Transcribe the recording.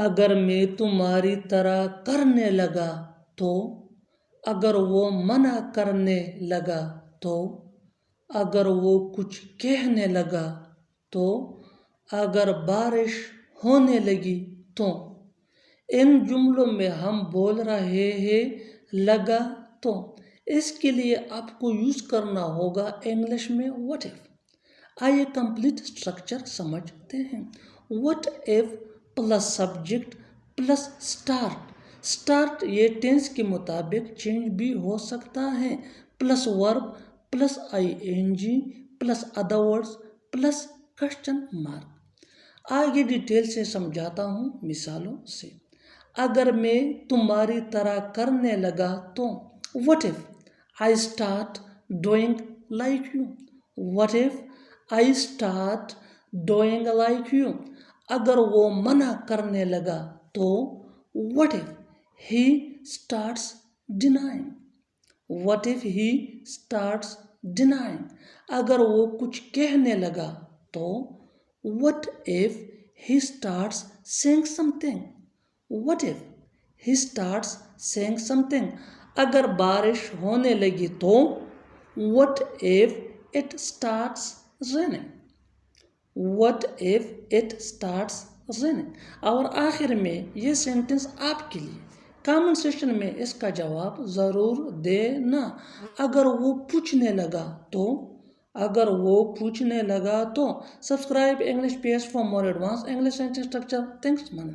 اگر میں تمہاری طرح کرنے لگا تو، اگر وہ منع کرنے لگا تو، اگر وہ کچھ کہنے لگا تو، اگر بارش ہونے لگی تو۔ ان جملوں میں ہم بول رہے ہیں لگا تو، اس کے لیے آپ کو یوز کرنا ہوگا انگلش میں what if۔ آئیے کمپلیٹ اسٹرکچر سمجھتے ہیں۔ what if plus subject plus start. Start یہ ٹینس کے مطابق چینج بھی ہو سکتا ہے، plus verb plus ing plus other words plus question mark. آگے ڈیٹیل سے سمجھاتا ہوں مثالوں سے۔ اگر میں تمہاری طرح کرنے لگا تو، what if I start doing like you۔ what if I start doing like you۔ اگر وہ منع کرنے لگا تو، what if he starts denying۔ what if he starts denying۔ اگر وہ کچھ کہنے لگا تو، what if he starts saying something۔ what if he starts saying something۔ اگر بارش ہونے لگی تو، what if it starts raining۔ what if it starts raining۔ اور آخر میں یہ سینٹنس آپ کے لیے کامنٹ سیکشن میں اس کا جواب ضرور دینا۔ اگر وہ پوچھنے لگا تو، اگر وہ پوچھنے لگا تو۔ Subscribe English page for more advance English sentence structure. Thanks منا۔